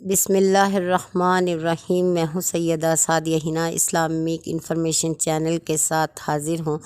بسم اللہ الرحمن الرحیم۔ میں ہوں سیدہ سعدیہ ہنا اسلامک انفارمیشن چینل کے ساتھ حاضر ہوں۔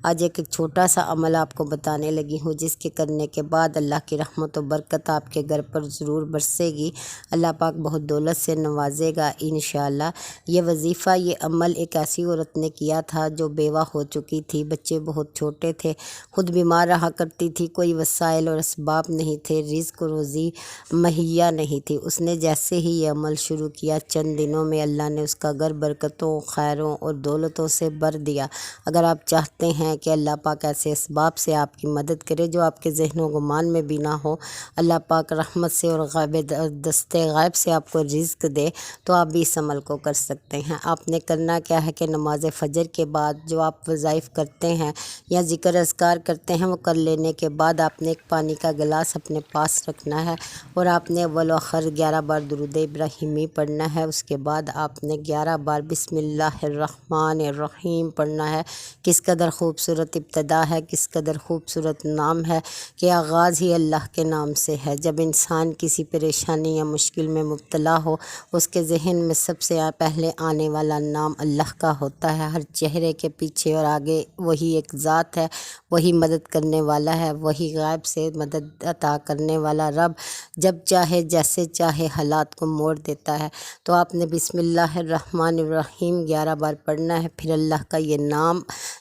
آج ایک چھوٹا سا عمل آپ کو بتانے لگی ہوں، جس کے کرنے کے بعد اللہ کی رحمت و برکت آپ کے گھر پر ضرور برسے گی۔ اللہ پاک بہت دولت سے نوازے گا انشاءاللہ۔ یہ وظیفہ، یہ عمل ایک ایسی عورت نے کیا تھا جو بیوہ ہو چکی تھی، بچے بہت چھوٹے تھے، خود بیمار رہا کرتی تھی، کوئی وسائل اور اسباب نہیں تھے، رزق و روزی مہیا نہیں تھی۔ اس نے جیسے ہی یہ عمل شروع کیا، چند دنوں میں اللہ نے اس کا گھر برکتوں، خیروں اور دولتوں سے بھر دیا۔ اگر آپ چاہتے ہیں کہ اللہ پاک ایسے اسباب سے آپ کی مدد کرے جو آپ کے ذہن و گمان میں بھی نہ ہو، اللہ پاک رحمت سے اور دست غائب سے آپ کو رزق دے، تو آپ بھی اس عمل کو کر سکتے ہیں۔ آپ نے کرنا کیا ہے کہ نماز فجر کے بعد جو آپ وظائف کرتے ہیں یا ذکر اذکار کرتے ہیں، وہ کر لینے کے بعد آپ نے ایک پانی کا گلاس اپنے پاس رکھنا ہے اور آپ نے اول و آخر 11 بار درود ابراہیمی پڑھنا ہے۔ اس کے بعد آپ نے 11 بار بسم اللہ الرحمن الرحیم پڑھنا ہے۔ کس قدر خوبصورت ابتدا ہے، کس قدر خوبصورت نام ہے کہ آغاز ہی اللہ کے نام سے ہے۔ جب انسان کسی پریشانی یا مشکل میں مبتلا ہو، اس کے ذہن میں سب سے پہلے آنے والا نام اللہ کا ہوتا ہے۔ ہر چہرے کے پیچھے اور آگے وہی ایک ذات ہے، وہی مدد کرنے والا ہے، وہی غائب سے مدد عطا کرنے والا رب جب چاہے جیسے چاہے حالات کو موڑ دیتا ہے۔ تو آپ نے بسم اللہ الرحمن الرحیم 11 بار پڑھنا ہے، پھر اللہ کا یہ نام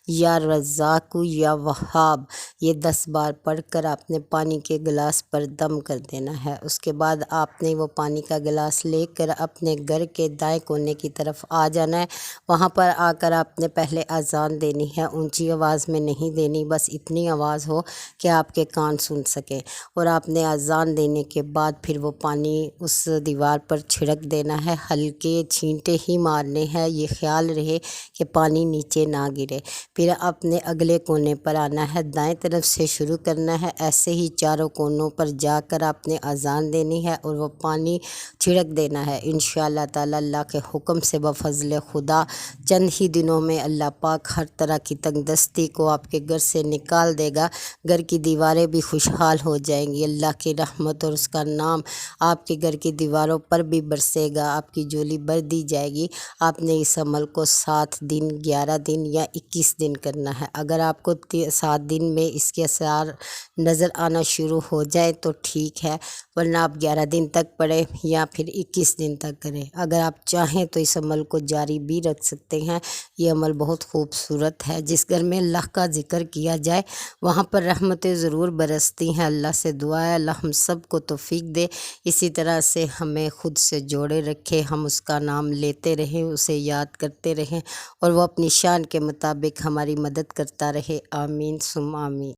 یا رزاق یا وہاب یہ 10 بار پڑھ کر آپ نے پانی کے گلاس پر دم کر دینا ہے۔ اس کے بعد آپ نے وہ پانی کا گلاس لے کر اپنے گھر کے دائیں کونے کی طرف آ جانا ہے۔ وہاں پر آ کر آپ نے پہلے اذان دینی ہے، اونچی آواز میں نہیں دینی، بس اتنی آواز ہو کہ آپ کے کان سن سکیں، اور آپ نے اذان دینے کے بعد پھر وہ پانی اس دیوار پر چھڑک دینا ہے۔ ہلکے چھینٹے ہی مارنے ہیں، یہ خیال رہے کہ پانی نیچے نہ گرے۔ پھر اپنے اگلے کونے پر آنا ہے، دائیں طرف سے شروع کرنا ہے، ایسے ہی چاروں کونوں پر جا کر آپ نے اذان دینی ہے اور وہ پانی چھڑک دینا ہے۔ انشاءاللہ تعالی اللہ کے حکم سے بفضل خدا چند ہی دنوں میں اللہ پاک ہر طرح کی تنگ دستی کو آپ کے گھر سے نکال دے گا، گھر کی دیواریں بھی خوشحال ہو جائیں گی۔ اللہ کی رحمت اور اس کا نام آپ کے گھر کی دیواروں پر بھی برسے گا، آپ کی جھولی بھر دی جائے گی۔ آپ نے اس عمل کو 7 دن، 11 دن یا 21 دن کرنا ہے۔ اگر آپ کو 7 دن میں اس کے اثرات نظر آنا شروع ہو جائے تو ٹھیک ہے، ورنہ آپ 11 دن تک پڑھیں یا پھر 21 دن تک کریں۔ اگر آپ چاہیں تو اس عمل کو جاری بھی رکھ سکتے ہیں۔ یہ عمل بہت خوبصورت ہے۔ جس گھر میں اللہ کا ذکر کیا جائے وہاں پر رحمتیں ضرور برستی ہیں۔ اللہ سے دعا ہے اللہ ہم سب کو توفیق دے، اسی طرح سے ہمیں خود سے جوڑے رکھے، ہم اس کا نام لیتے رہیں، اسے یاد کرتے رہیں، اور وہ اپنی شان کے مطابق ہماری مدد کرتا رہے۔ آمین ثم آمین۔